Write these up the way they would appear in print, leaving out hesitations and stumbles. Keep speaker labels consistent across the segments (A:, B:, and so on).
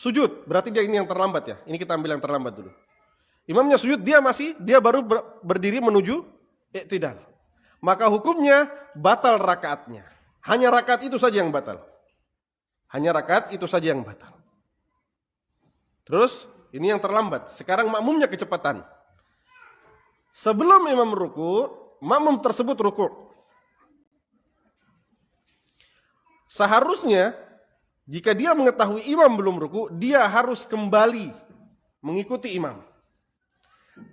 A: sujud, berarti dia ini yang terlambat ya. Ini kita ambil yang terlambat dulu. Imamnya sujud, dia baru berdiri menuju i'tidal. Maka hukumnya batal rakaatnya. Hanya rakaat itu saja yang batal. Hanya rakaat itu saja yang batal. Terus ini yang terlambat. Sekarang makmumnya kecepatan. Sebelum imam ruku, makmum tersebut ruku. Seharusnya jika dia mengetahui imam belum ruku, dia harus kembali mengikuti imam.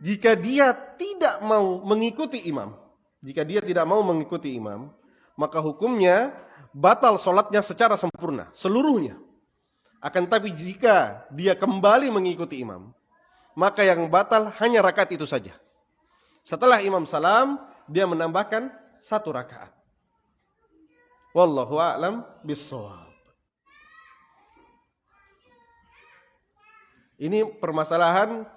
A: Jika dia tidak mau mengikuti imam, maka hukumnya batal sholatnya secara sempurna, seluruhnya. Akan tapi jika dia kembali mengikuti imam, maka yang batal hanya rakaat itu saja. Setelah imam salam, dia menambahkan 1 rakaat. Wallahu a'lam bissawab. Ini permasalahan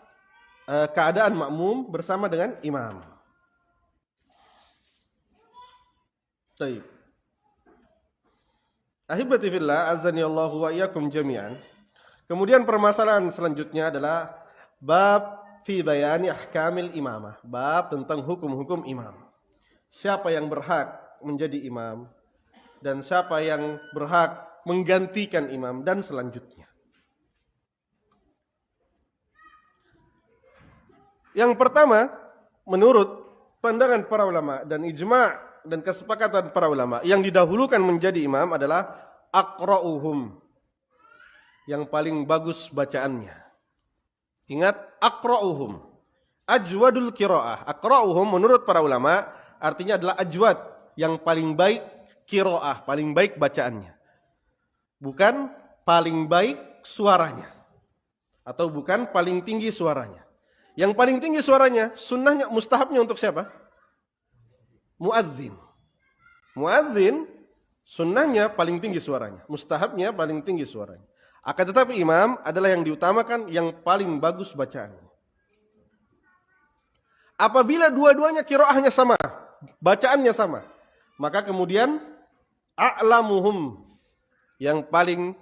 A: keadaan makmum bersama dengan imam. Baik. Ahibati fillah, azani Allahu wa iyyakum jami'an. Kemudian permasalahan selanjutnya adalah bab fi bayani ahkamil imamah, bab tentang hukum-hukum imam. Siapa yang berhak menjadi imam dan siapa yang berhak menggantikan imam dan selanjutnya. Yang pertama, menurut pandangan para ulama dan ijma' dan kesepakatan para ulama, yang didahulukan menjadi imam adalah aqra'uhum, yang paling bagus bacaannya. Ingat, aqra'uhum, ajwadul qira'ah. Aqra'uhum menurut para ulama artinya adalah ajwad, yang paling baik qira'ah, paling baik bacaannya. Bukan paling baik suaranya, atau bukan paling tinggi suaranya. Yang paling tinggi suaranya, sunnahnya, mustahabnya untuk siapa? Muadzin. Muadzin, sunnahnya paling tinggi suaranya. Mustahabnya paling tinggi suaranya. Akan tetapi imam adalah yang diutamakan, yang paling bagus bacaannya. Apabila dua-duanya qiraahnya sama, bacaannya sama, maka kemudian a'lamuhum, yang paling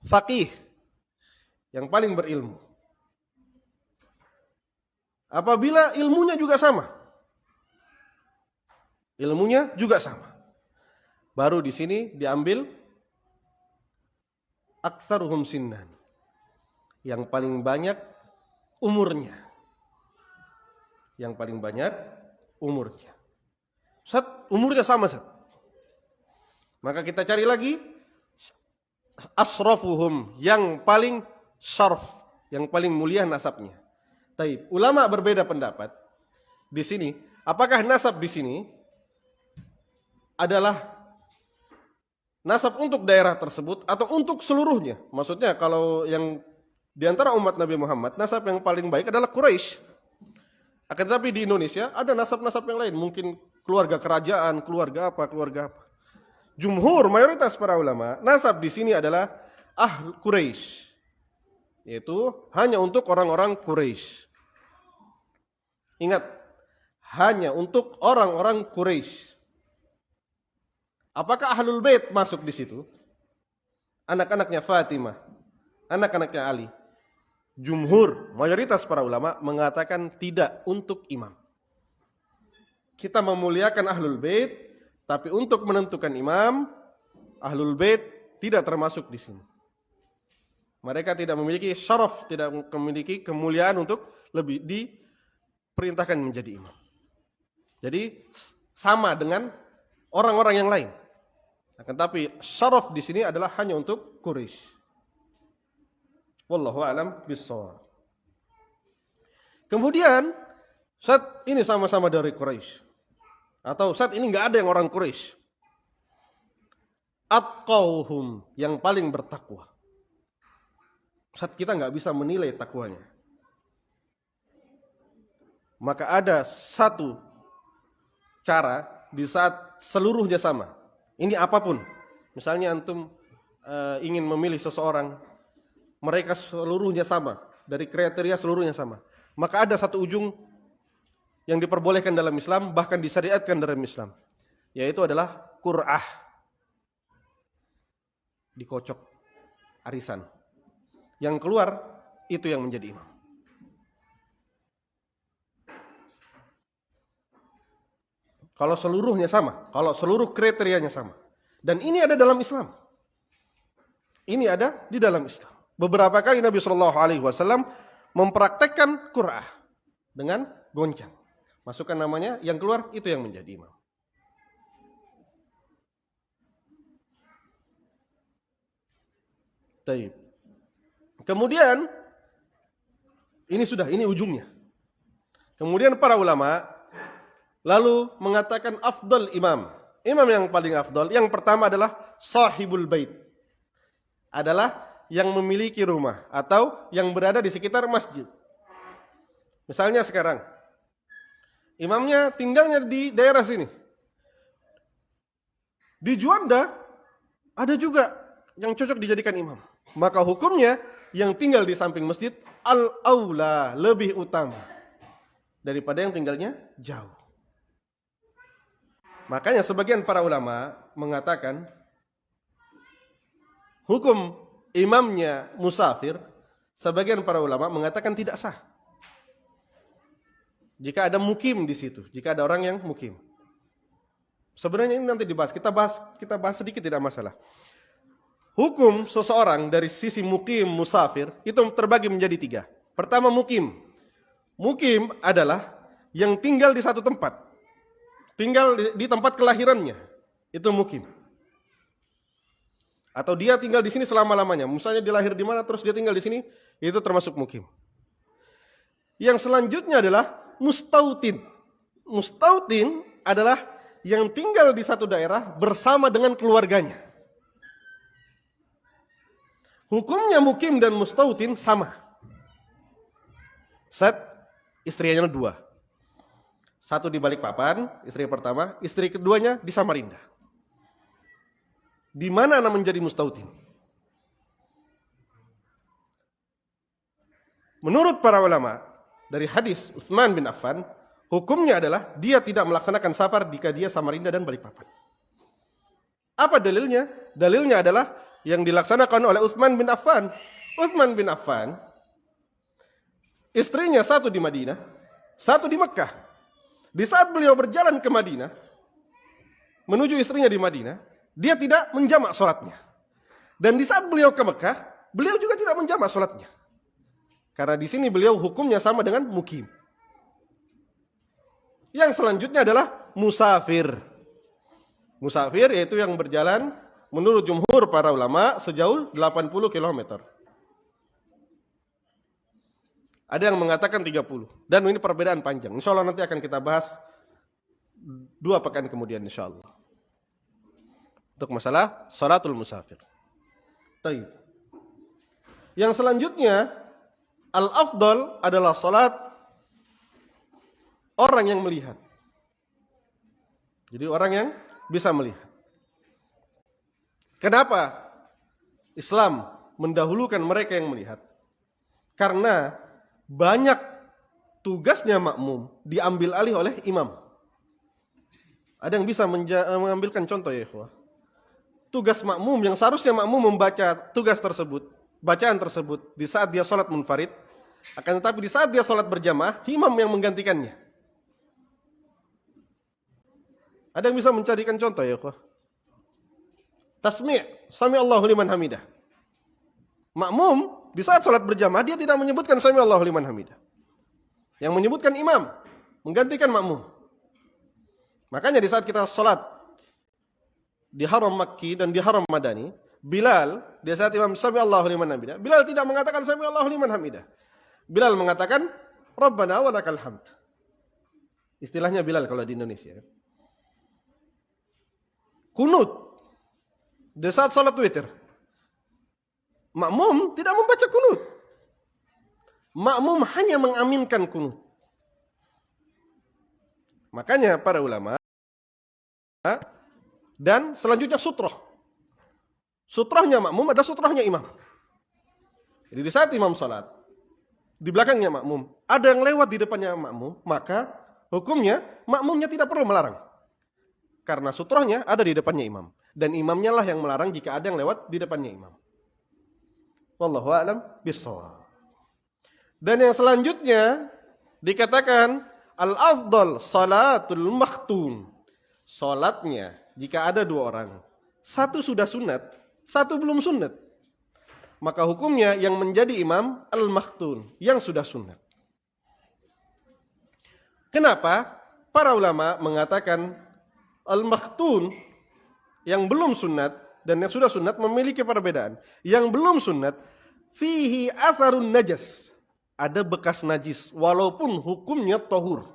A: faqih, yang paling berilmu. Apabila ilmunya juga sama, baru di sini diambil aktsaruhum sinnan, yang paling banyak umurnya. Ustaz, umurnya sama, Ustaz. Maka kita cari lagi asrafuhum, yang paling syaraf, yang paling mulia nasabnya. Taib. Ulama berbeda pendapat di sini. Apakah nasab di sini adalah nasab untuk daerah tersebut atau untuk seluruhnya? Maksudnya kalau yang di antara umat Nabi Muhammad, nasab yang paling baik adalah Quraisy. Akan tetapi di Indonesia ada nasab-nasab yang lain, mungkin keluarga kerajaan, keluarga apa. Jumhur, mayoritas para ulama, nasab di sini adalah Quraisy. Yaitu hanya untuk orang-orang Quraisy. Ingat, hanya untuk orang-orang Quraisy. Apakah Ahlul Bait masuk di situ? Anak-anaknya Fatimah, anak-anaknya Ali. Jumhur, mayoritas para ulama mengatakan tidak untuk imam. Kita memuliakan Ahlul Bait, tapi untuk menentukan imam, Ahlul Bait tidak termasuk di sini. Mereka tidak memiliki syaraf, tidak memiliki kemuliaan untuk lebih diperintahkan menjadi imam. Jadi sama dengan orang-orang yang lain. Akan tapi syaraf di sini adalah hanya untuk Quraisy. Wallahu a'lam bissawab. Kemudian saat ini sama-sama dari Quraisy, atau saat ini enggak ada yang orang Quraisy. Atqauhum, yang paling bertakwa. Saat kita nggak bisa menilai takwanya, maka ada satu cara di saat seluruhnya sama. Ini apapun, misalnya antum ingin memilih seseorang, mereka seluruhnya sama, dari kriteria seluruhnya sama, maka ada satu ujung yang diperbolehkan dalam Islam, bahkan disyariatkan dalam Islam, yaitu adalah qur'ah, dikocok arisan. yang keluar itu yang menjadi imam. Kalau seluruhnya sama, kalau seluruh kriterianya sama. Dan ini ada dalam Islam. Ini ada di dalam Islam. Beberapa kali Nabi Shallallahu Alaihi Wasallam mempraktekkan qur'ah dengan goncang. Masukkan namanya, yang keluar itu yang menjadi imam. Taib. Kemudian ini ujungnya. Kemudian para ulama lalu mengatakan afdal imam. Imam yang paling afdal, yang pertama adalah sahibul bait. Adalah yang memiliki rumah atau yang berada di sekitar masjid. Misalnya sekarang, imamnya tinggalnya di daerah sini. Di Juanda ada juga yang cocok dijadikan imam. Maka hukumnya yang tinggal di samping masjid al-aula, lebih utama daripada yang tinggalnya jauh. Makanya sebagian para ulama mengatakan hukum imamnya musafir, sebagian para ulama mengatakan tidak sah. Jika ada mukim di situ, jika ada orang yang mukim. Sebenarnya ini nanti dibahas, kita bahas sedikit, tidak masalah. Hukum seseorang dari sisi mukim musafir itu terbagi menjadi 3. Pertama mukim. Mukim adalah yang tinggal di satu tempat. Tinggal di tempat kelahirannya. Itu mukim. Atau dia tinggal di sini selama-lamanya. Misalnya dia lahir di mana terus dia tinggal di sini, itu termasuk mukim. Yang selanjutnya adalah mustautin. Mustautin adalah yang tinggal di satu daerah bersama dengan keluarganya. Hukumnya mukim dan mustautin sama. Istrinya 2. Satu di Balikpapan, istri pertama, istri keduanya di Samarinda. Di mana anak menjadi mustautin? Menurut para ulama, dari hadis Utsman bin Affan, hukumnya adalah dia tidak melaksanakan safar jika dia Samarinda dan Balikpapan. Apa dalilnya? Dalilnya adalah yang dilaksanakan oleh Utsman bin Affan. Utsman bin Affan, istrinya satu di Madinah, satu di Mekah. Di saat beliau berjalan ke Madinah, menuju istrinya di Madinah, dia tidak menjamak sholatnya. Dan di saat beliau ke Mekah, beliau juga tidak menjamak sholatnya. Karena di sini beliau hukumnya sama dengan mukim. Yang selanjutnya adalah musafir. Musafir yaitu yang berjalan menurut jumhur para ulama sejauh 80 km. Ada yang mengatakan 30. Dan ini perbedaan panjang. Insya Allah nanti akan kita bahas 2 pekan kemudian insya Allah. Untuk masalah sholatul musafir. Taib. Yang selanjutnya, al-afdal adalah sholat orang yang melihat. Jadi orang yang bisa melihat. Kenapa Islam mendahulukan mereka yang melihat? Karena banyak tugasnya makmum diambil alih oleh imam. Ada yang bisa mengambilkan contoh ya ikhwah? Tugas makmum yang seharusnya makmum membaca tugas tersebut, bacaan tersebut di saat dia sholat munfarid, akan tetapi di saat dia sholat berjamaah, imam yang menggantikannya. Ada yang bisa mencarikan contoh ya ikhwah? Tasmi', sami Allahu liman hamidah. Makmum di saat sholat berjamaah dia tidak menyebutkan sami Allahu liman hamidah. Yang menyebutkan imam, menggantikan makmum. Makanya di saat kita sholat di haram Makki dan di haram Madani, Bilal di saat imam sami Allahu liman hamidah, Bilal tidak mengatakan sami Allahu liman hamidah. Bilal mengatakan Rabbana walakal hamd. Istilahnya Bilal kalau di Indonesia. Kunut di saat salat witir, makmum tidak membaca kunut. Makmum hanya mengaminkan kunut. Makanya para ulama dan selanjutnya sutroh. Sutrohnya makmum adalah sutrohnya imam. Jadi di saat imam salat, di belakangnya makmum, ada yang lewat di depannya makmum, maka hukumnya makmumnya tidak perlu melarang. Karena sutrohnya ada di depannya imam. Dan imamnya lah yang melarang jika ada yang lewat di depannya imam. Wallahu a'lam bishawab. Dan yang selanjutnya dikatakan al-afdal salatul makhtun. Salatnya jika ada dua orang, satu sudah sunat, satu belum sunat, maka hukumnya yang menjadi imam al-makhtun, yang sudah sunat. Kenapa? Para ulama mengatakan al-makhtun yang belum sunat dan yang sudah sunat memiliki perbedaan. Yang belum sunat fihi atharun najas, ada bekas najis walaupun hukumnya tohur.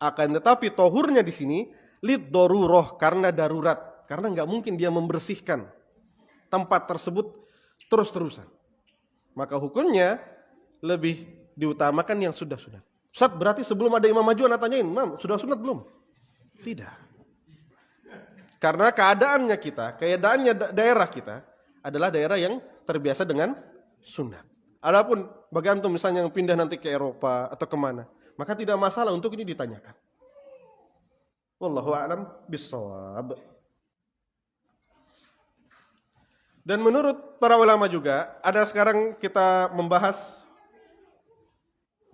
A: Akan tetapi tohurnya di sini lid daruroh, karena darurat, karena nggak mungkin dia membersihkan tempat tersebut terus-terusan. Maka hukumnya lebih diutamakan yang sudah sunat. Ustaz, berarti sebelum ada imam maju anak tanyain, "Imam, sudah sunat belum?" Tidak. Karena keadaannya daerah kita adalah daerah yang terbiasa dengan sunat. Adapun bagi antum misalnya yang pindah nanti ke Eropa atau kemana, maka tidak masalah untuk ini ditanyakan. Wallahu a'lam bishawab. Dan menurut para ulama juga, ada sekarang kita membahas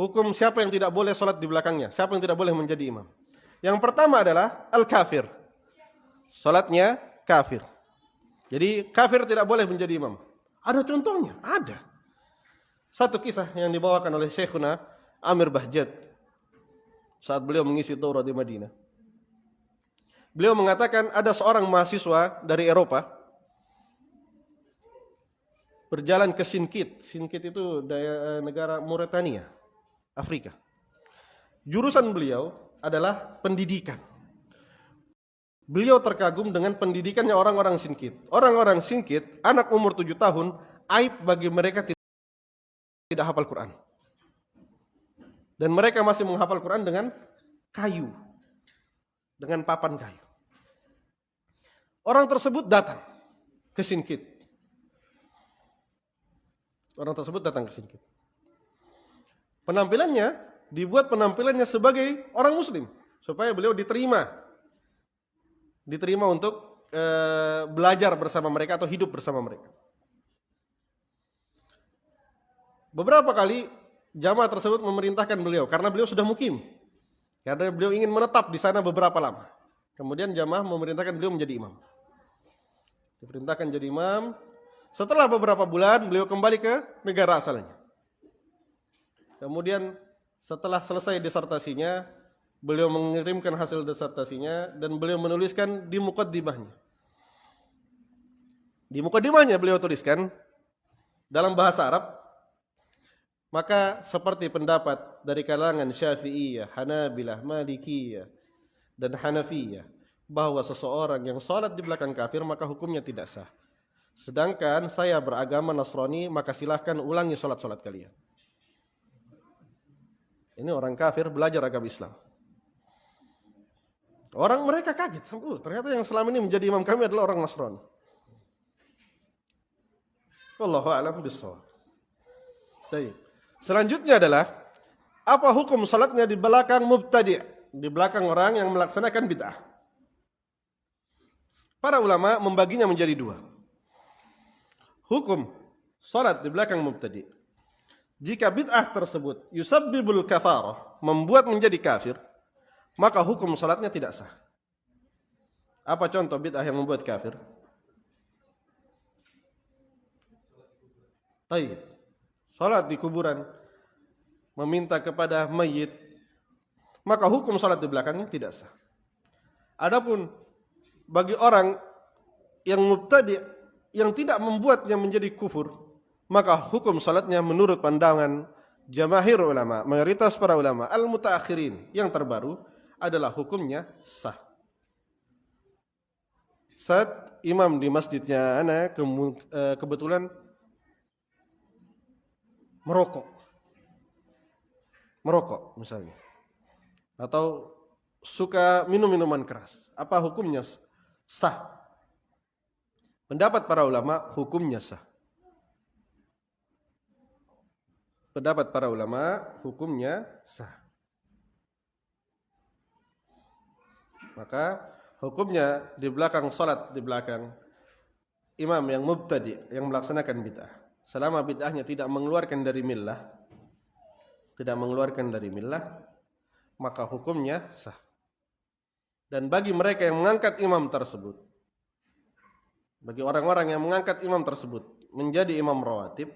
A: hukum siapa yang tidak boleh sholat di belakangnya, siapa yang tidak boleh menjadi imam. Yang pertama adalah al-kafir. Sholatnya kafir. Jadi kafir tidak boleh menjadi imam. Ada contohnya? Ada. Satu kisah yang dibawakan oleh Syekhuna Amir Bahjat saat beliau mengisi daurah di Madinah. Beliau mengatakan ada seorang mahasiswa dari Eropa berjalan ke Sinkit. Sinkit itu negara Mauritania, Afrika. Jurusan beliau adalah pendidikan. Beliau terkagum dengan pendidikannya orang-orang Sinkit. Orang-orang Sinkit, anak umur 7 tahun, aib bagi mereka tidak hafal Quran. Dan mereka masih menghafal Quran dengan kayu, dengan papan kayu. Orang tersebut datang ke Sinkit. Penampilannya dibuat penampilannya sebagai orang Muslim supaya beliau diterima untuk belajar bersama mereka atau hidup bersama mereka. Beberapa kali jamaah tersebut memerintahkan beliau karena beliau sudah mukim, karena beliau ingin menetap di sana beberapa lama. Kemudian jamaah memerintahkan beliau menjadi imam. Diperintahkan jadi imam. Setelah beberapa bulan beliau kembali ke negara asalnya. Kemudian setelah selesai disertasinya, beliau mengirimkan hasil disertasinya dan beliau menuliskan di muqaddimahnya. Di muqaddimahnya beliau tuliskan dalam bahasa Arab, maka seperti pendapat dari kalangan Syafi'iyah, Hanabilah, Malikiyah dan Hanafiyah, bahwa seseorang yang sholat di belakang kafir maka hukumnya tidak sah. Sedangkan saya beragama Nasrani, maka silahkan ulangi sholat-sholat kalian. Ini orang kafir belajar agama Islam. Orang mereka kaget, ternyata yang selama ini menjadi imam kami adalah orang Nasrani. Wallahu a'lam bishawab. Baik. Selanjutnya adalah apa hukum salatnya di belakang mubtadi', di belakang orang yang melaksanakan bid'ah. Para ulama membaginya menjadi dua. Hukum salat di belakang mubtadi'. Jika bid'ah tersebut yusabbibul kafarah, membuat menjadi kafir, maka hukum salatnya tidak sah. Apa contoh bid'ah yang membuat kafir? Baik. Salat di kuburan, meminta kepada mayit, maka hukum salat di belakangnya tidak sah. Adapun bagi orang yang mubtadi', yang tidak membuatnya menjadi kufur, maka hukum salatnya menurut pandangan jamaahir ulama, mayoritas para ulama al-mutaakhirin yang terbaru, adalah hukumnya sah. Saat imam di masjidnya ana kebetulan merokok misalnya, atau suka minum minuman keras, apa hukumnya sah? Pendapat para ulama hukumnya sah. Pendapat para ulama hukumnya sah. Maka hukumnya di belakang salat, di belakang imam yang mubtadi', yang melaksanakan bid'ah, selama bid'ahnya tidak mengeluarkan dari millah, maka hukumnya sah. Dan bagi mereka yang mengangkat imam tersebut, bagi orang-orang yang mengangkat imam tersebut menjadi imam rawatib,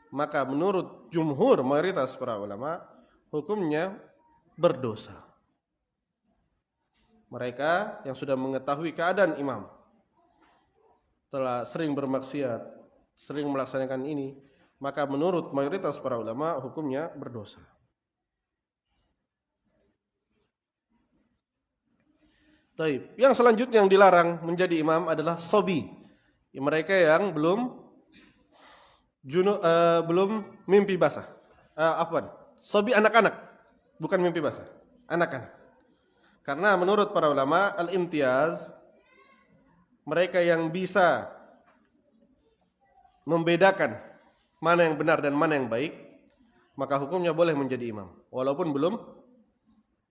A: maka menurut jumhur mayoritas para ulama, hukumnya berdosa. Mereka yang sudah mengetahui keadaan imam, telah sering bermaksiat, sering melaksanakan ini, maka menurut mayoritas para ulama hukumnya berdosa. Taib. Yang selanjutnya yang dilarang menjadi imam adalah sobi. Mereka yang belum mimpi basah. Sobi anak-anak, bukan mimpi basah, anak-anak. Karena menurut para ulama al-imtiyaz, mereka yang bisa membedakan mana yang benar dan mana yang baik, maka hukumnya boleh menjadi imam walaupun belum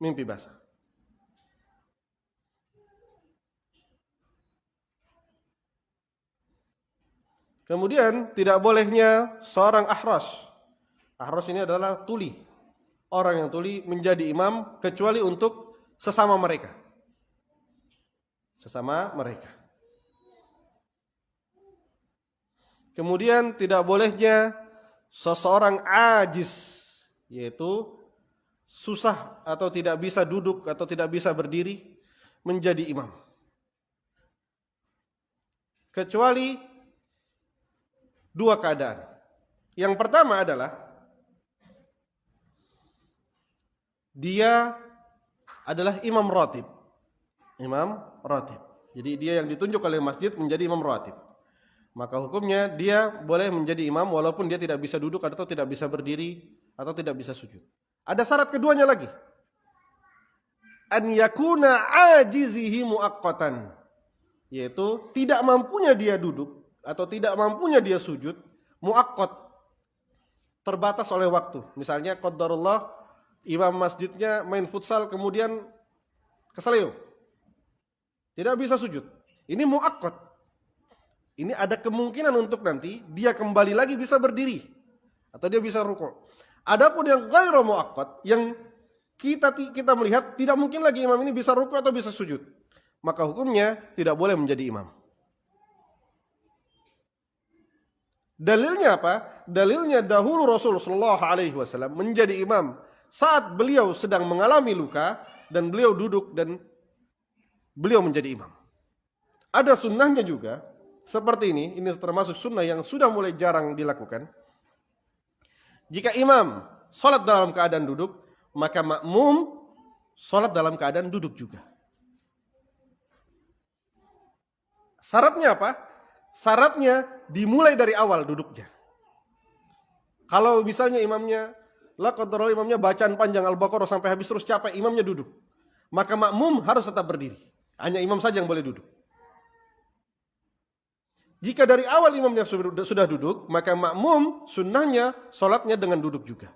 A: mimpi basah. Kemudian tidak bolehnya seorang ahras. Ahras ini adalah tuli. Orang yang tuli menjadi imam kecuali untuk sesama mereka. Sesama mereka. Kemudian tidak bolehnya seseorang ajis, yaitu susah atau tidak bisa duduk atau tidak bisa berdiri menjadi imam. Kecuali dua keadaan. Yang pertama adalah dia adalah imam ratib. Imam ratib. Jadi dia yang ditunjuk oleh masjid menjadi imam ratib. Maka hukumnya dia boleh menjadi imam walaupun dia tidak bisa duduk atau tidak bisa berdiri atau tidak bisa sujud. Ada syarat keduanya lagi. An yakuna ajizihi muaqqatan. Yaitu tidak mampunya dia duduk atau tidak mampunya dia sujud, muaqqat, terbatas oleh waktu. Misalnya qadarullah imam masjidnya main futsal kemudian keseleo, tidak bisa sujud. Ini muaqqat. Ini ada kemungkinan untuk nanti dia kembali lagi bisa berdiri atau dia bisa rukuk. Adapun yang ghairu muaqqat, yang kita melihat tidak mungkin lagi imam ini bisa rukuk atau bisa sujud, maka hukumnya tidak boleh menjadi imam. Dalilnya apa? Dalilnya dahulu Rasulullah SAW menjadi imam saat beliau sedang mengalami luka dan beliau duduk dan beliau menjadi imam. Ada sunnahnya juga seperti ini termasuk sunnah yang sudah mulai jarang dilakukan. Jika imam sholat dalam keadaan duduk, maka makmum sholat dalam keadaan duduk juga. Syaratnya apa? Syaratnya dimulai dari awal duduknya. Kalau misalnya imamnya bacaan panjang Al-Baqarah sampai habis terus capek, imamnya duduk, maka makmum harus tetap berdiri. Hanya imam saja yang boleh duduk. Jika dari awal imamnya sudah duduk, maka makmum sunnahnya sholatnya dengan duduk juga.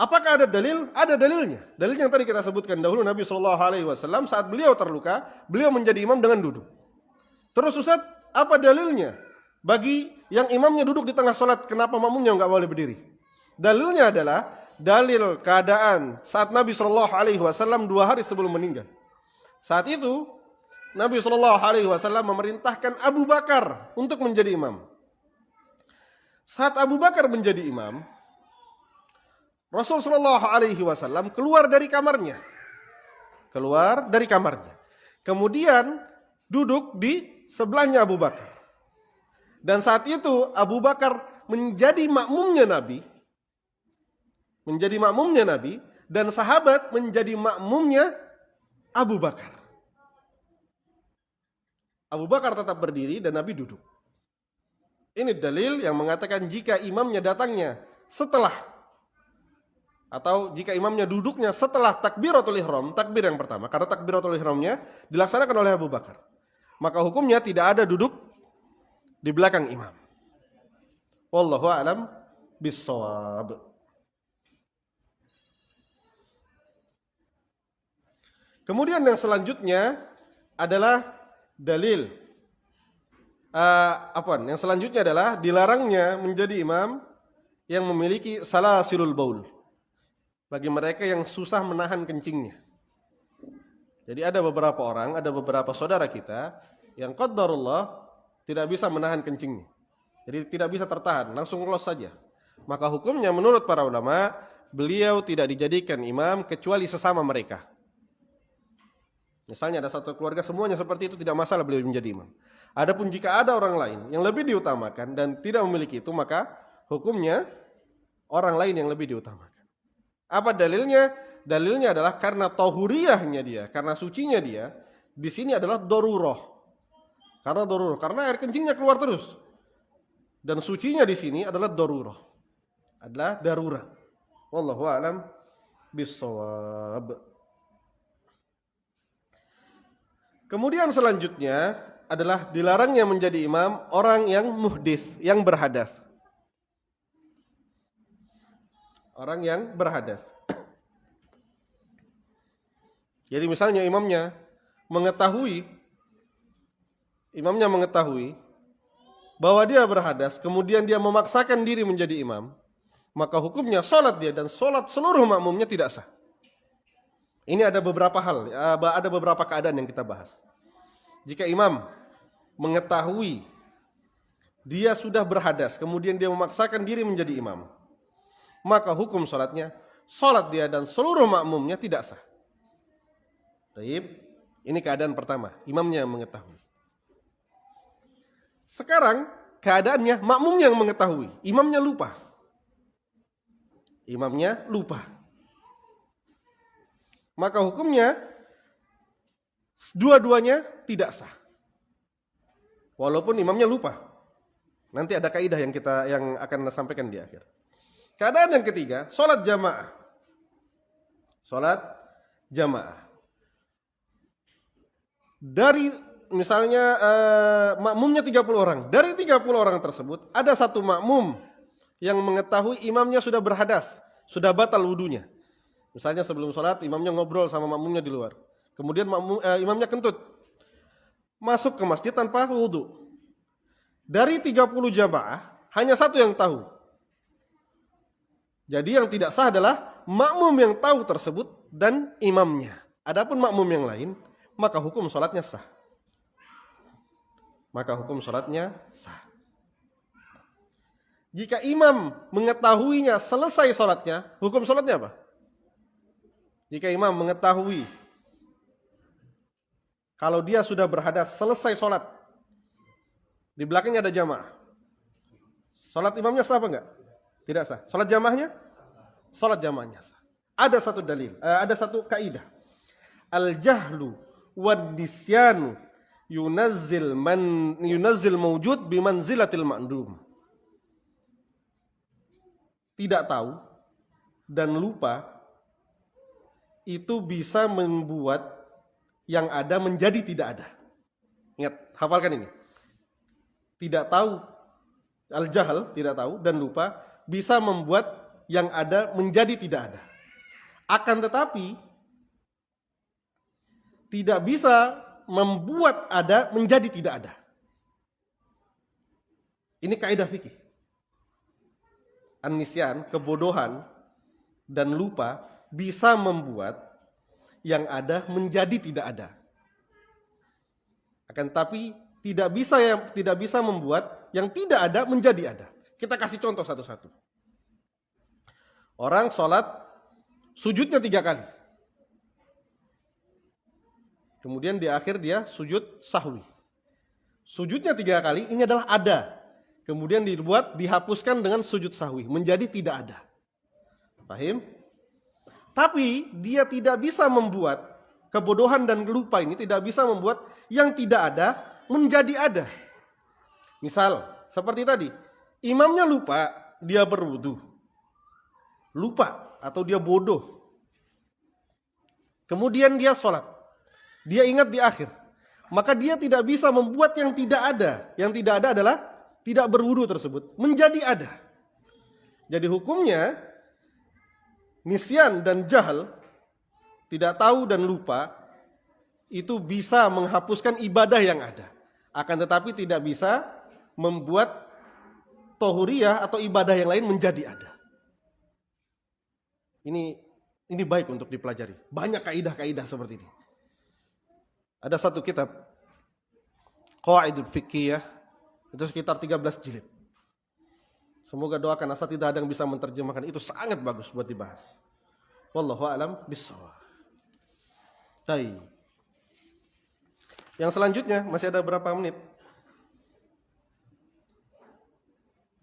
A: Apakah ada dalil? Ada dalilnya. Dalil yang tadi kita sebutkan dahulu, Nabi SAW saat beliau terluka, beliau menjadi imam dengan duduk. Terus Ustaz, apa dalilnya? Bagi yang imamnya duduk di tengah sholat, kenapa makmumnya nggak boleh berdiri? Dalilnya adalah dalil keadaan saat Nabi SAW 2 hari sebelum meninggal. Saat itu Nabi SAW memerintahkan Abu Bakar untuk menjadi imam. Saat Abu Bakar menjadi imam, Rasulullah SAW keluar dari kamarnya. Kemudian duduk di sebelahnya Abu Bakar. Dan saat itu Abu Bakar menjadi makmumnya Nabi dan sahabat menjadi makmumnya Abu Bakar. Abu Bakar tetap berdiri dan Nabi duduk. Ini dalil yang mengatakan jika imamnya datangnya setelah atau jika imamnya duduknya setelah takbiratul ihram, takbir yang pertama, karena takbiratul ihramnya dilaksanakan oleh Abu Bakar, maka hukumnya tidak ada duduk di belakang imam. Wallahu a'lam bissawab. Kemudian yang selanjutnya adalah dalil Yang selanjutnya adalah dilarangnya menjadi imam yang memiliki salasilul baul, bagi mereka yang susah menahan kencingnya. Jadi ada beberapa orang, ada beberapa saudara kita yang qadarullah tidak bisa menahan kencingnya. Jadi tidak bisa tertahan, langsung los saja. Maka hukumnya menurut para ulama, beliau tidak dijadikan imam kecuali sesama mereka. Misalnya ada satu keluarga semuanya seperti itu, tidak masalah beliau menjadi imam. Adapun jika ada orang lain yang lebih diutamakan dan tidak memiliki itu, maka hukumnya orang lain yang lebih diutamakan. Apa dalilnya? Dalilnya adalah karena tahuriyahnya dia, karena sucinya dia. Di sini adalah darurah. Karena darurah, karena air kencingnya keluar terus. Dan sucinya di sini adalah darurah. Adalah darurat. Wallahu a'lam bissawab. Kemudian selanjutnya adalah dilarangnya menjadi imam orang yang muhdits, yang berhadas. Orang yang berhadas. Jadi misalnya imamnya mengetahui bahwa dia berhadas, kemudian dia memaksakan diri menjadi imam, maka hukumnya salat dia dan salat seluruh makmumnya tidak sah. Ini ada beberapa hal, ada beberapa keadaan yang kita bahas. Jika imam mengetahui dia sudah berhadas, kemudian dia memaksakan diri menjadi imam, maka hukum salatnya, salat dia dan seluruh makmumnya tidak sah. Baik, ini keadaan pertama, imamnya yang mengetahui. Sekarang keadaannya makmumnya yang mengetahui, imamnya lupa. Imamnya lupa. Maka hukumnya dua-duanya tidak sah. Walaupun imamnya lupa. Nanti ada kaidah yang akan sampaikan di akhir. Keadaan yang ketiga, salat jamaah. Salat jamaah. Dari misalnya makmumnya 30 orang. Dari 30 orang tersebut ada satu makmum yang mengetahui imamnya sudah berhadas, sudah batal wudunya. Misalnya sebelum salat imamnya ngobrol sama makmumnya di luar. Kemudian imamnya kentut. Masuk ke masjid tanpa wudu. Dari 30 jamaah hanya satu yang tahu. Jadi yang tidak sah adalah makmum yang tahu tersebut dan imamnya. Adapun makmum yang lain, maka hukum salatnya sah. Maka hukum salatnya sah. Jika imam mengetahuinya selesai salatnya, hukum salatnya apa? Jika imam mengetahui kalau dia sudah berhadas selesai salat, di belakangnya ada jamaah, salat imamnya sah apa enggak? Tidak sah. Salat jamaahnya? Salat jamaahnya sah. Ada satu dalil, ada satu kaidah. Al-jahlu wad-nisyanu yunazzil mawjud bimanzilatil ma'dum. Tidak tahu dan lupa itu bisa membuat yang ada menjadi tidak ada. Ingat, hafalkan ini. Tidak tahu, al-jahl, tidak tahu dan lupa bisa membuat yang ada menjadi tidak ada. Akan tetapi tidak bisa membuat ada menjadi tidak ada. Ini kaidah fikih. An-nisyan, kebodohan dan lupa bisa membuat yang ada menjadi tidak ada. Akan tetapi tidak bisa membuat yang tidak ada menjadi ada. Kita kasih contoh satu-satu. Orang sholat sujudnya 3 kali. Kemudian di akhir dia sujud sahwi. Sujudnya 3 kali ini adalah ada. Kemudian dihapuskan dengan sujud sahwi. Menjadi tidak ada. Paham? Tapi dia tidak bisa membuat kebodohan dan lupa ini tidak bisa membuat yang tidak ada menjadi ada. Misal seperti tadi, imamnya lupa dia berwudu. Lupa atau dia bodoh. Kemudian dia sholat. Dia ingat di akhir. Maka dia tidak bisa membuat yang tidak ada. Yang tidak ada adalah tidak berwudu tersebut menjadi ada. Jadi hukumnya nisyan dan jahal, tidak tahu dan lupa, itu bisa menghapuskan ibadah yang ada. Akan tetapi tidak bisa membuat tohuriyah atau ibadah yang lain menjadi ada. Ini baik untuk dipelajari. Banyak kaidah-kaidah seperti ini. Ada satu kitab Qawaidul Fiqhiyah, itu sekitar 13 jilid. Semoga doakan asatidz ada yang bisa menerjemahkan, itu sangat bagus buat dibahas. Wallahu a'lam bishawab. Baik. Yang selanjutnya masih ada berapa menit?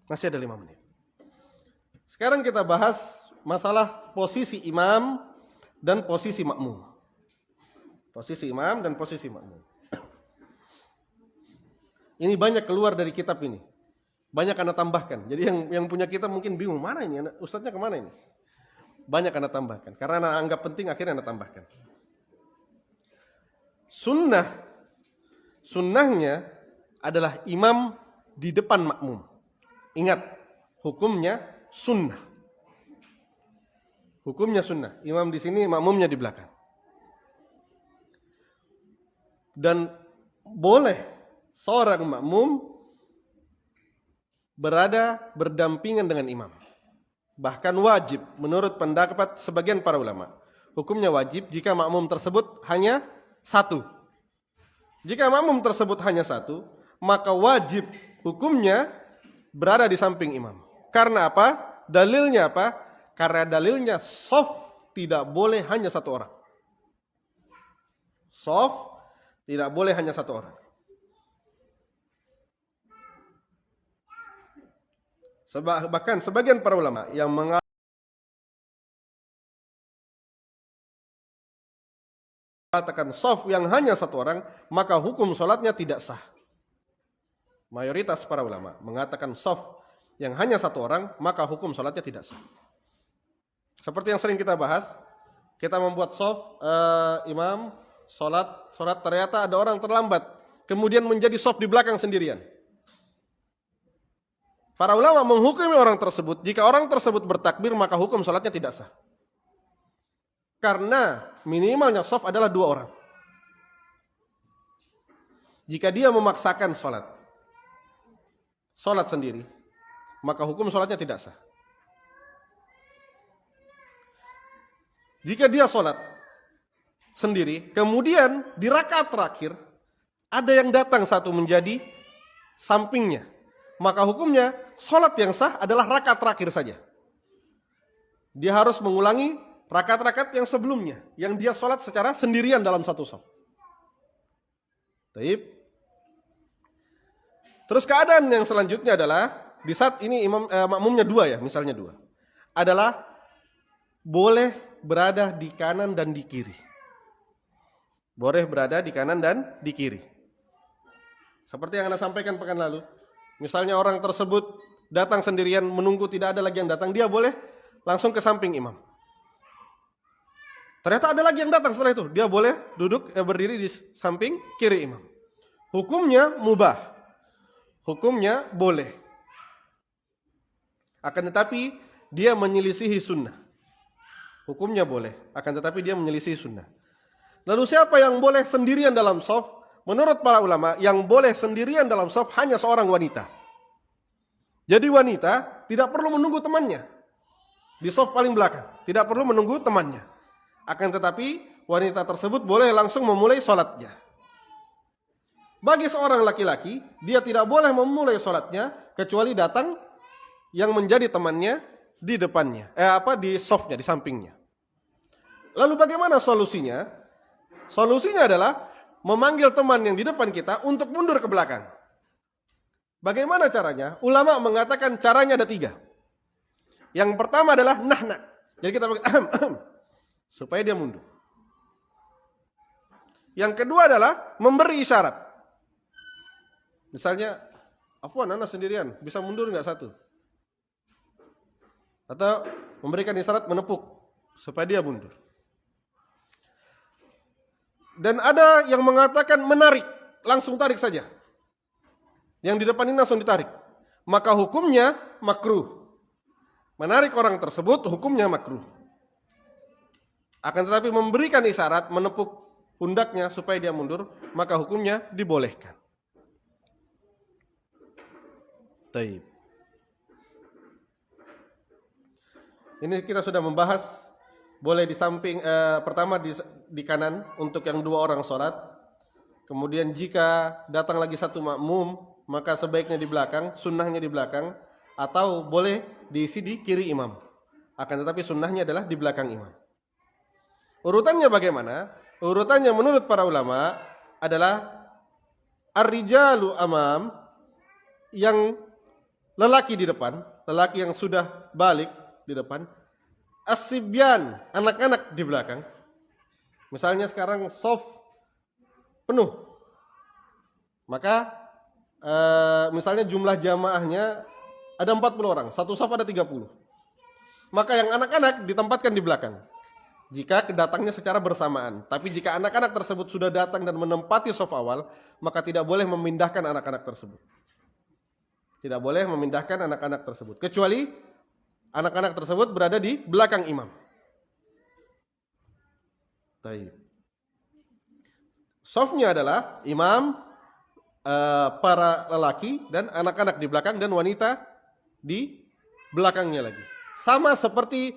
A: Masih ada 5 menit. Sekarang kita bahas masalah posisi imam dan posisi makmum. Posisi imam dan posisi makmum. Ini banyak keluar dari kitab ini. Banyak Anda tambahkan. Jadi yang punya kitab mungkin bingung, mana ini? Ustadznya kemana ini? Banyak Anda tambahkan. Karena Anda anggap penting, akhirnya Anda tambahkan. Sunnahnya adalah imam di depan makmum. Ingat, hukumnya sunnah. Hukumnya sunnah. Imam di sini, makmumnya di belakang. Dan boleh seorang makmum berada berdampingan dengan imam. Bahkan wajib menurut pendapat sebagian para ulama. Hukumnya wajib jika makmum tersebut hanya satu. Jika makmum tersebut hanya satu, maka wajib hukumnya berada di samping imam. Karena apa? Dalilnya apa? Karena dalilnya shaf tidak boleh hanya satu orang. Shaf tidak boleh hanya satu orang. Bahkan sebagian para ulama yang mengatakan shaf yang hanya satu orang, maka hukum sholatnya tidak sah. Mayoritas para ulama mengatakan shaf yang hanya satu orang, maka hukum sholatnya tidak sah. Seperti yang sering kita bahas, kita membuat shaf, imam sholat ternyata ada orang terlambat, kemudian menjadi shaf di belakang sendirian. Para ulama menghukumi orang tersebut, jika orang tersebut bertakbir maka hukum sholatnya tidak sah. Karena minimalnya shaf adalah 2 orang. Jika dia memaksakan sholat sendiri, maka hukum sholatnya tidak sah. Jika dia sholat sendiri, kemudian di rakaat terakhir ada yang datang satu menjadi sampingnya, maka hukumnya sholat yang sah adalah rakaat terakhir saja. Dia harus mengulangi rakaat-rakaat yang sebelumnya, yang dia sholat secara sendirian dalam satu shaf. Taib. Terus keadaan yang selanjutnya adalah di saat ini makmumnya 2 ya, misalnya 2, adalah boleh berada di kanan dan di kiri. Boleh berada di kanan dan di kiri. Seperti yang Anda sampaikan pekan lalu. Misalnya orang tersebut datang sendirian, menunggu tidak ada lagi yang datang, dia boleh langsung ke samping imam. Ternyata ada lagi yang datang setelah itu, dia boleh duduk berdiri di samping kiri imam. Hukumnya mubah. Hukumnya boleh. Akan tetapi dia menyelisihi sunnah. Hukumnya boleh, akan tetapi dia menyelisihi sunnah. Lalu siapa yang boleh sendirian dalam shaf? Menurut para ulama, yang boleh sendirian dalam shaf hanya seorang wanita. Jadi wanita tidak perlu menunggu temannya di shaf paling belakang, tidak perlu menunggu temannya. Akan tetapi wanita tersebut boleh langsung memulai sholatnya. Bagi seorang laki-laki, dia tidak boleh memulai sholatnya kecuali datang yang menjadi temannya di depannya, di shafnya, di sampingnya. Lalu bagaimana solusinya? Solusinya adalah memanggil teman yang di depan kita untuk mundur ke belakang. Bagaimana caranya? Ulama mengatakan caranya ada 3. Yang pertama adalah nahna. Jadi kita pakai supaya dia mundur. Yang kedua adalah memberi isyarat. Misalnya, afwan, anak sendirian, bisa mundur enggak satu? Atau memberikan isyarat menepuk supaya dia mundur. Dan ada yang mengatakan menarik, langsung tarik saja. Yang di depan ini langsung ditarik. Maka hukumnya makruh. Menarik orang tersebut hukumnya makruh. Akan tetapi memberikan isyarat, menepuk pundaknya supaya dia mundur, maka hukumnya dibolehkan. Taib. Ini kita sudah membahas boleh di samping pertama di kanan untuk yang 2 orang sholat. Kemudian jika datang lagi satu makmum, maka sebaiknya di belakang, sunnahnya di belakang, atau boleh diisi di kiri imam. Akan tetapi sunnahnya adalah di belakang imam. Urutannya bagaimana? Urutannya menurut para ulama adalah ar-rijalu amam, yang lelaki di depan, lelaki yang sudah balik di depan, as-sibyan, anak-anak di belakang. Misalnya sekarang soft penuh, maka misalnya jumlah jamaahnya ada 40 orang, satu soft ada 30. Maka yang anak-anak ditempatkan di belakang jika kedatangnya secara bersamaan. Tapi jika anak-anak tersebut sudah datang dan menempati soft awal, maka tidak boleh memindahkan anak-anak tersebut. Tidak boleh memindahkan anak-anak tersebut, kecuali anak-anak tersebut berada di belakang imam. Taib. Softnya adalah imam, para lelaki dan anak-anak di belakang, dan wanita di belakangnya lagi. Sama seperti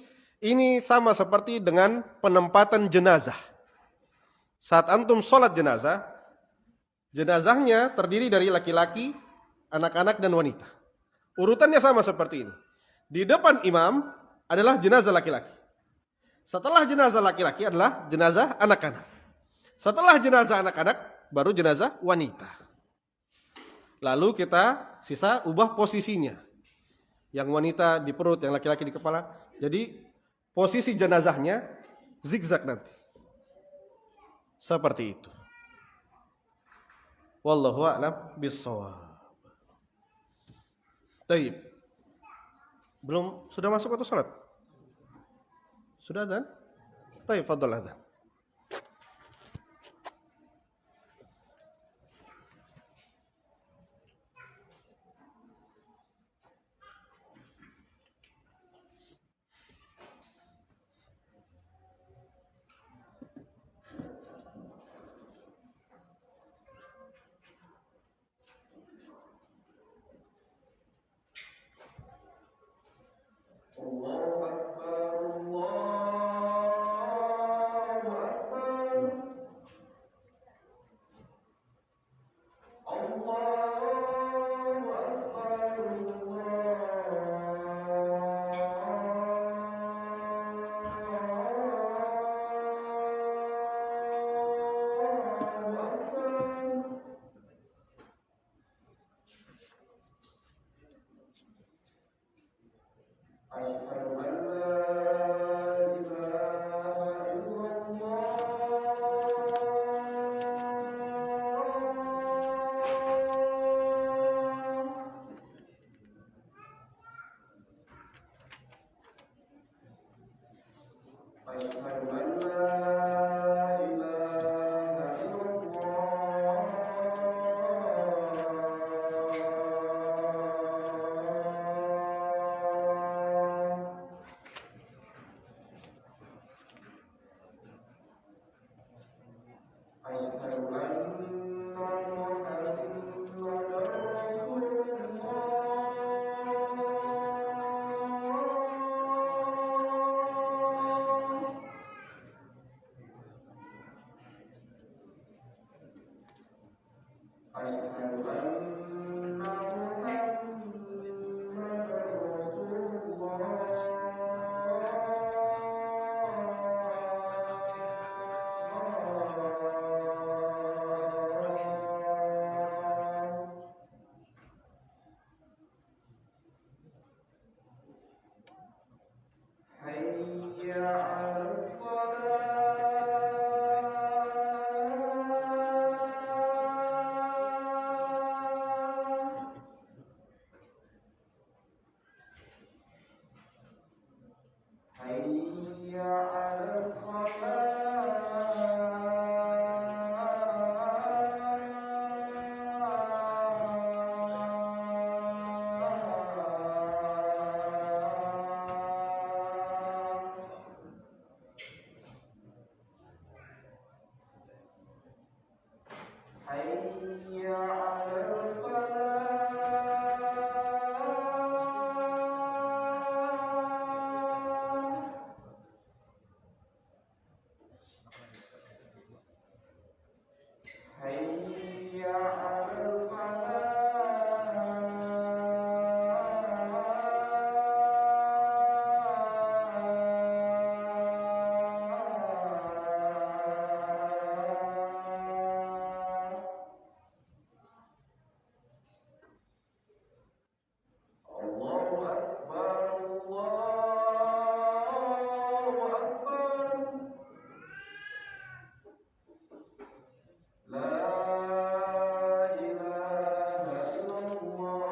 A: dengan penempatan jenazah. Saat antum sholat jenazah, jenazahnya terdiri dari laki-laki, anak-anak dan wanita. Urutannya sama seperti ini. Di depan imam adalah jenazah laki-laki. Setelah jenazah laki-laki adalah jenazah anak-anak. Setelah jenazah anak-anak baru jenazah wanita. Lalu kita sisa ubah posisinya. Yang wanita di perut, yang laki-laki di kepala. Jadi posisi jenazahnya zigzag nanti. Seperti itu. Wallahu a'lam bis-shawab. Taib. Belum, sudah masuk atau salat? Sudah adzan? Baik, fadhal adzan.
B: حي على الفلاح. الله أكبر الله أكبر. لا إله إلا الله.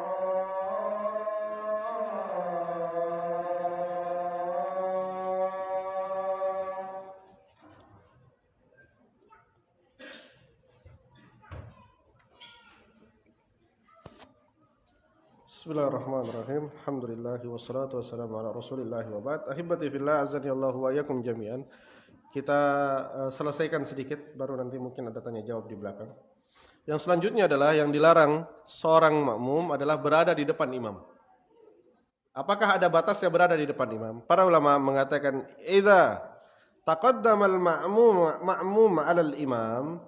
A: Bismillahirrahmanirrahim. Alhamdulillah wassalatu wassalamu ala Rasulillah wa ba'd. Ahibati fillah, azani Allah wa iyyakum jami'an. Kita selesaikan sedikit, baru nanti mungkin ada tanya jawab di belakang. Yang selanjutnya adalah yang dilarang seorang makmum adalah berada di depan imam. Apakah ada batasnya berada di depan imam? Para ulama mengatakan idza taqaddama al-ma'mum 'ala al-imam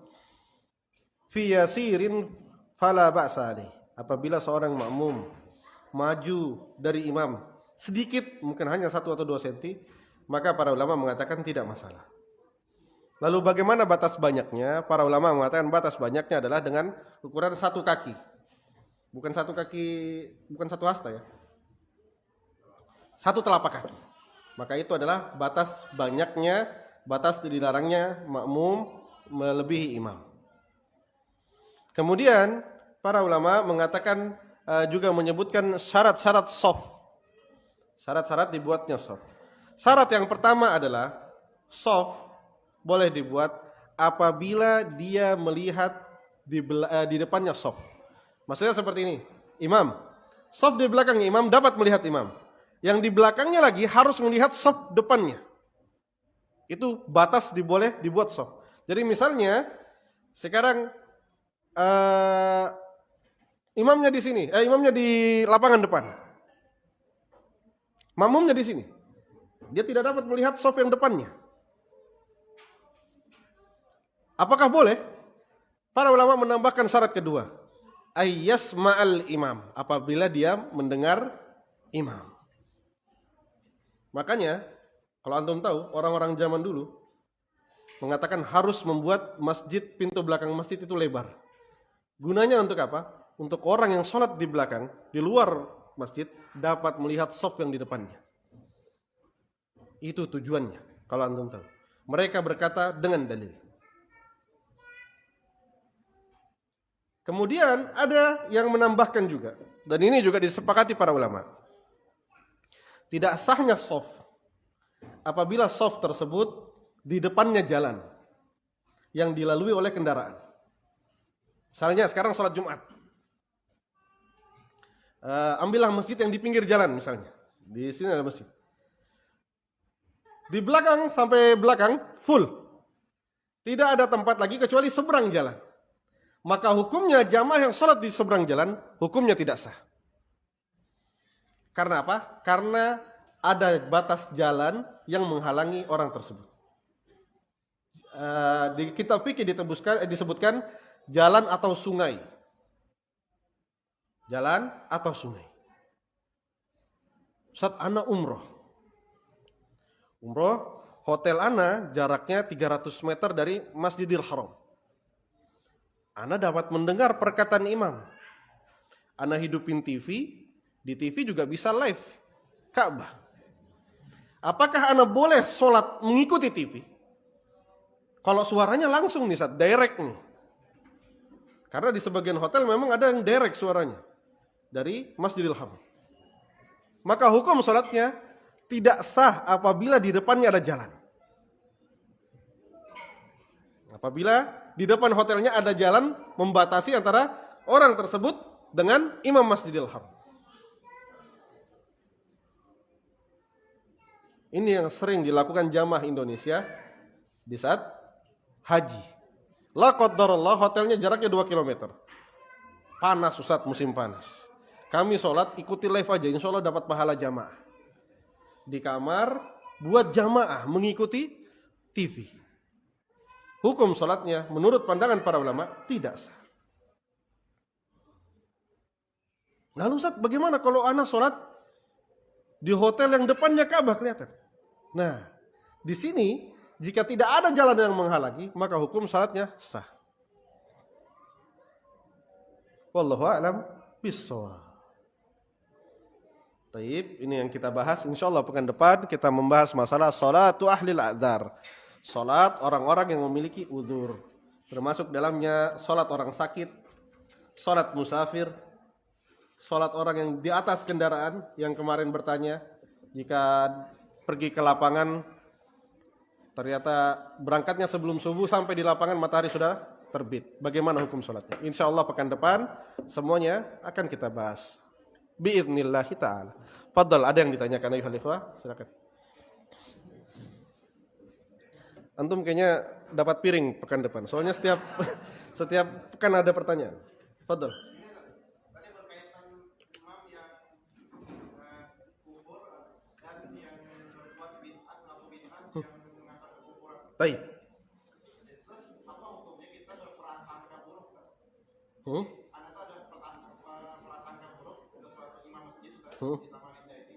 A: fi yasirin fala ba'sa alaih. Apabila seorang makmum maju dari imam sedikit, mungkin hanya 1 atau 2 cm, maka para ulama mengatakan tidak masalah. Lalu bagaimana batas banyaknya? Para ulama mengatakan batas banyaknya adalah dengan ukuran 1 kaki. Bukan 1 kaki, bukan 1 hasta ya. 1 telapak kaki. Maka itu adalah batas banyaknya, batas dilarangnya makmum melebihi imam. Kemudian para ulama mengatakan juga menyebutkan syarat-syarat shaf. Syarat-syarat dibuatnya shaf. Syarat yang pertama adalah shaf boleh dibuat apabila dia melihat di depannya shaf. Maksudnya seperti ini. Imam, shaf di belakang imam dapat melihat imam. Yang di belakangnya lagi harus melihat shaf depannya. Itu batas boleh dibuat shaf. Jadi misalnya sekarang imamnya di sini, imamnya di lapangan depan. Makmumnya di sini. Dia tidak dapat melihat shaf yang depannya. Apakah boleh? Para ulama menambahkan syarat kedua. Ayyasma'al imam, apabila dia mendengar imam. Makanya, kalau antum tahu, orang-orang zaman dulu mengatakan harus membuat masjid, pintu belakang masjid itu lebar. Gunanya untuk apa? Untuk orang yang sholat di belakang, di luar masjid, dapat melihat shaf yang di depannya. Itu tujuannya, kalau antum tahu. Mereka berkata dengan dalil. Kemudian ada yang menambahkan juga, dan ini juga disepakati para ulama. Tidak sahnya shaf apabila shaf tersebut di depannya jalan yang dilalui oleh kendaraan. Misalnya sekarang sholat Jumat. Ambillah masjid yang di pinggir jalan misalnya. Di sini ada masjid. Di belakang sampai belakang full. Tidak ada tempat lagi kecuali seberang jalan. Maka hukumnya jamaah yang sholat di seberang jalan, hukumnya tidak sah. Karena apa? Karena ada batas jalan yang menghalangi orang tersebut. Di kitab fikih disebutkan jalan atau sungai. Jalan atau sungai. Saat ana umroh, hotel ana jaraknya 300 meter dari Masjidil Haram. Ana dapat mendengar perkataan imam. Ana hidupin TV, di TV juga bisa live Ka'bah. Apakah ana boleh sholat mengikuti TV? Kalau suaranya langsung nih, direct nih. Karena di sebagian hotel memang ada yang direct suaranya dari Masjidil Haram. Maka hukum sholatnya tidak sah apabila di depannya ada jalan. Apabila di depan hotelnya ada jalan membatasi antara orang tersebut dengan imam Masjidil Haram. Ini yang sering dilakukan jamaah Indonesia di saat haji. La qaddarallah, hotelnya jaraknya 2 km. Panas Ustaz, musim panas. Kami sholat ikuti live aja, insya Allah dapat pahala jamaah. Di kamar buat jamaah mengikuti TV. hukum sholatnya menurut pandangan para ulama tidak sah. Lalu Ustaz, bagaimana kalau anak sholat di hotel yang depannya Ka'bah kelihatan? Nah, di sini jika tidak ada jalan yang menghalangi, maka hukum sholatnya sah. Wallahu a'lam bishawab. Taib, ini yang kita bahas. Insyaallah pekan depan kita membahas masalah salatu ahlil a'dzar. Salat orang-orang yang memiliki udzur. Termasuk dalamnya salat orang sakit, salat musafir, salat orang yang di atas kendaraan yang kemarin bertanya, jika pergi ke lapangan ternyata berangkatnya sebelum subuh sampai di lapangan matahari sudah terbit. Bagaimana hukum salatnya? Insyaallah pekan depan semuanya akan kita bahas. Biiznillah ta'ala. Fadhal, ada yang ditanyakan ayuhal ikhwah? Silakan. Antum kayaknya dapat piring pekan depan. Soalnya setiap pekan ada pertanyaan. Fadhal.
C: Tadi berkaitan imam yang kufur dan yang berbuat bid'ah atau bid'ah yang mengantar kekufuran.
A: Baik.
C: Terus apa hukumnya kita berprasangka buruk?
A: Hmm?
C: Anda tuh ada prasangka buruk ke suatu imam masjid di
A: Hmm.
C: Samarinda ini.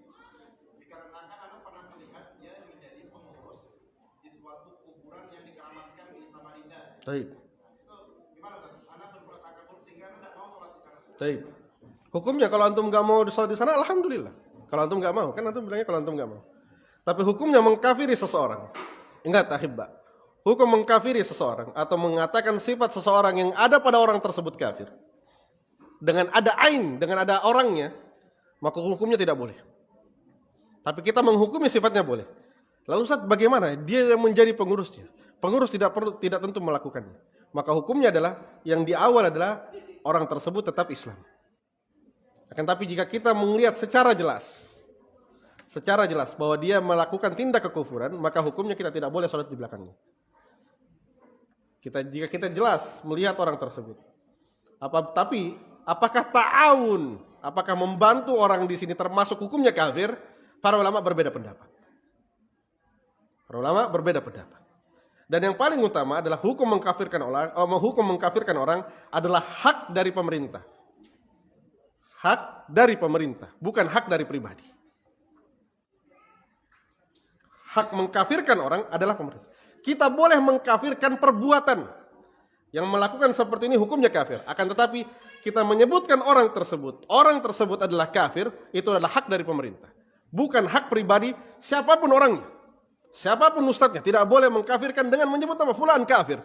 C: Dikarenakan Anda pernah melihat dia menjadi pengurus di suatu kuburan yang dikeramatkan di Samarinda.
A: Baik.
C: Itu gimana kan? Anda berprasangka buruk sehingga Anda tidak mau sholat di sana.
A: Baik. Hukumnya kalau antum nggak mau sholat di sana, alhamdulillah. Kalau antum nggak mau, kan antum bilangnya kalau antum nggak mau. Tapi hukumnya mengkafiri seseorang. Ingat, ahibba. Hukum mengkafiri seseorang atau mengatakan sifat seseorang yang ada pada orang tersebut kafir, dengan ada ain, dengan ada orangnya, maka hukumnya tidak boleh. Tapi kita menghukumi sifatnya boleh. Lalu Ustaz, bagaimana? Dia yang menjadi pengurusnya. Pengurus tidak tentu melakukannya. Maka hukumnya adalah yang di awal adalah orang tersebut tetap Islam. Akan tapi jika kita melihat secara jelas bahwa dia melakukan tindak kekufuran, maka hukumnya kita tidak boleh sholat di belakangnya. Jika kita jelas melihat orang tersebut, tapi apakah ta'awun, apakah membantu orang di sini termasuk hukumnya kafir? Para ulama berbeda pendapat. Dan yang paling utama adalah hukum mengkafirkan orang adalah hak dari pemerintah. Hak dari pemerintah, bukan hak dari pribadi. Hak mengkafirkan orang adalah pemerintah. Kita boleh mengkafirkan perbuatan. Yang melakukan seperti ini hukumnya kafir. Akan tetapi kita menyebutkan orang tersebut adalah kafir, itu adalah hak dari pemerintah. Bukan hak pribadi siapapun orangnya. Siapapun ustadznya tidak boleh mengkafirkan dengan menyebut nama fulan kafir.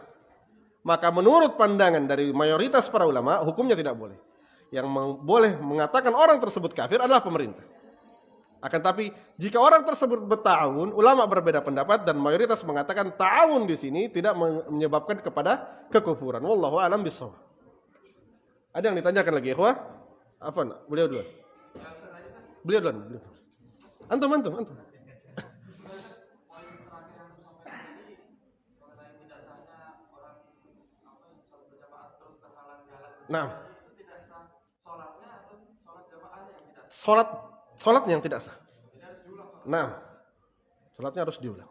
A: Maka menurut pandangan dari mayoritas para ulama, hukumnya tidak boleh. Yang boleh mengatakan orang tersebut kafir adalah pemerintah. Akan tapi jika orang tersebut berta'awun, ulama berbeda pendapat dan mayoritas mengatakan ta'awun di sini tidak menyebabkan kepada kekufuran. Wallahu a'lam bishawab. Ada yang ditanyakan lagi, ikhwah? Afwan, beliau duluan. Beliau duluan. Antum. Nah, Sholatnya yang tidak sah. Nah, sholatnya harus diulang.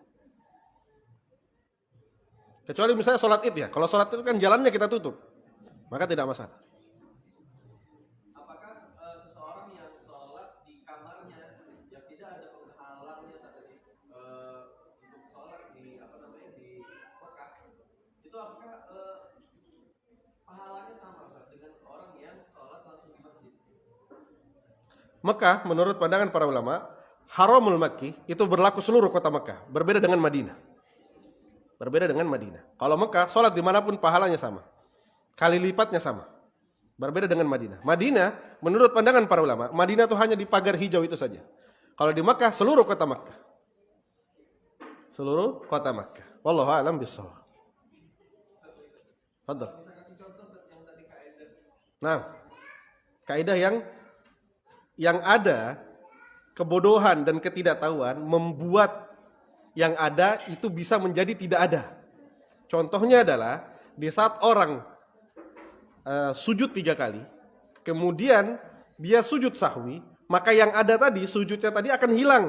A: Kecuali misalnya sholat id ya. Kalau sholat itu kan jalannya kita tutup, maka tidak masalah.
C: Apakah seseorang yang sholat di kamarnya yang tidak ada penghalangnya saat ini untuk sholat di di Mekah, itu apakah pahalanya sama Ustaz dengan orang yang sholat langsung di masjid?
A: Mekah menurut pandangan para ulama, Haramul Makki itu berlaku seluruh kota Mekah, berbeda dengan Madinah. Kalau Mekah, sholat dimanapun pahalanya sama, kali lipatnya sama. Berbeda dengan Madinah. Madinah menurut pandangan para ulama, Madinah itu hanya di pagar hijau itu saja. Kalau di Mekah, seluruh kota Mekah. Wallahu a'lam bishawab. Fadhal.
C: Bisa kasih contoh Ustaz yang tadi kaidah.
A: Nah, kaidah yang ada kebodohan dan ketidaktahuan membuat yang ada itu bisa menjadi tidak ada. Contohnya adalah di saat orang sujud 3 kali, kemudian dia sujud sahwi, maka yang ada tadi sujudnya tadi akan hilang.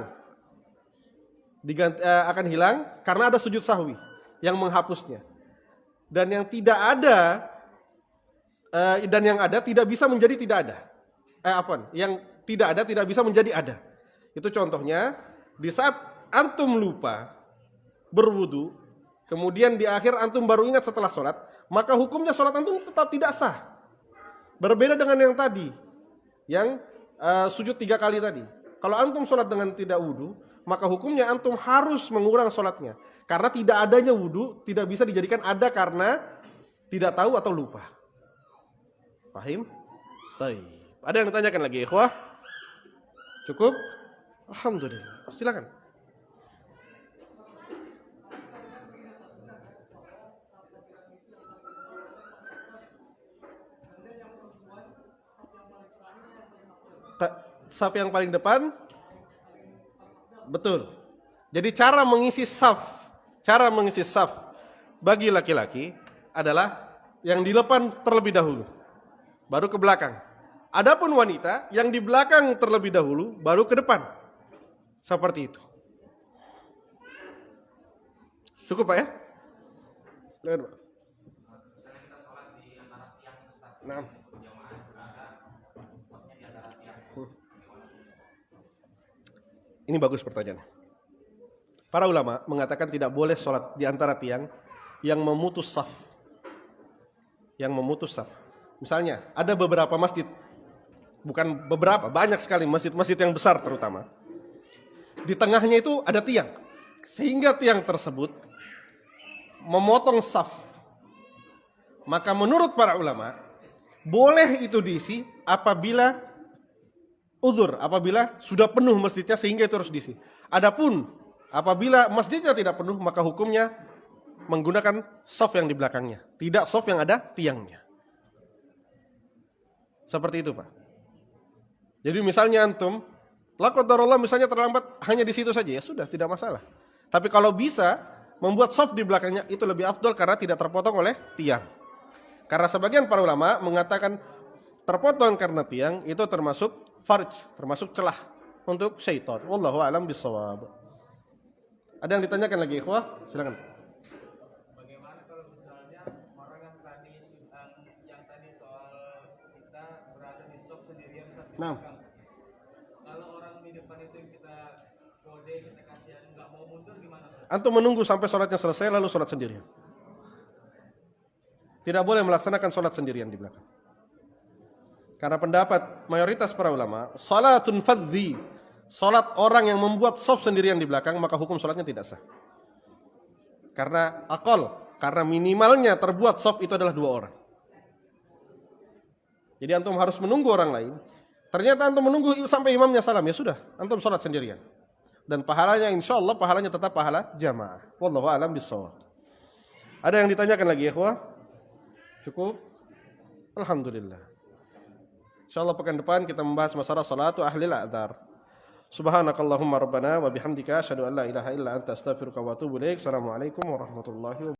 A: Akan hilang karena ada sujud sahwi yang menghapusnya. dan yang tidak ada dan yang ada tidak bisa menjadi tidak ada. Yang tidak ada tidak bisa menjadi ada. Itu contohnya di saat antum lupa berwudu, kemudian di akhir antum baru ingat setelah sholat, maka hukumnya sholat antum tetap tidak sah. Berbeda dengan yang tadi, yang sujud 3 kali tadi. Kalau antum sholat dengan tidak wudu, maka hukumnya antum harus mengurang sholatnya. Karena tidak adanya wudu tidak bisa dijadikan ada karena tidak tahu atau lupa. Pahim? Baik. Ada yang ditanyakan lagi, ikhwah? Cukup? Alhamdulillah. Silakan. Saf yang paling depan? Betul. Jadi cara mengisi saf bagi laki-laki adalah yang di depan terlebih dahulu, baru ke belakang. Adapun wanita yang di belakang terlebih dahulu, baru ke depan. Seperti itu. Cukup Pak ya? Silakan Pak.
D: Misalnya kita sholat di antara tiang,
A: Nah.
D: jamaah juga ada safnya di antara tiang.
A: Ini bagus pertanyaannya. Para ulama mengatakan tidak boleh sholat di antara tiang yang memutus saf. Yang memutus saf. Misalnya, ada beberapa masjid, bukan beberapa, banyak sekali masjid-masjid yang besar terutama. Di tengahnya itu ada tiang. Sehingga tiang tersebut memotong saf. Maka menurut para ulama, boleh itu diisi apabila uzur, apabila sudah penuh masjidnya sehingga itu harus diisi. Adapun apabila masjidnya tidak penuh, maka hukumnya menggunakan saf yang di belakangnya, tidak saf yang ada tiangnya. Seperti itu Pak. Jadi misalnya antum, la qadarullah misalnya terlambat hanya di situ saja, ya sudah, tidak masalah. Tapi kalau bisa membuat saf di belakangnya itu lebih afdol karena tidak terpotong oleh tiang. Karena sebagian para ulama mengatakan terpotong karena tiang itu termasuk farj, termasuk celah untuk syaitan. Wallahu a'lam bishawab. Ada yang ditanyakan lagi, ikhwah? Silakan.
C: Bagaimana kalau misalnya orang yang tadi soal kita berada di shop sendirian saat di
A: Nah.
C: belakang. Kalau orang di depan itu yang kita kode, kita kasihan nggak mau mundur gimana?
A: Antum menunggu sampai sholatnya selesai lalu sholat sendirian. Tidak boleh melaksanakan sholat sendirian di belakang. Karena pendapat mayoritas para ulama, salatun fadzi, sholat orang yang membuat shaf sendirian di belakang, maka hukum sholatnya tidak sah. Karena karena minimalnya terbuat shaf itu adalah 2 orang. Jadi antum harus menunggu orang lain. Ternyata antum menunggu sampai imamnya salam, ya sudah, antum sholat sendirian. Dan pahalanya insyaallah pahalanya tetap pahala jamaah. Wallahu a'lam bishawab. Ada yang ditanyakan lagi, ikhwah? Cukup? Alhamdulillah. Insyaallah pekan depan kita membahas masalah salatu ahlil a'dzar. Subhanakallahumma rabbana wa bihamdika asyhadu an la ilaha illa anta astaghfiruka wa atubu ilaik. Assalamualaikum warahmatullahi wabarakatuh.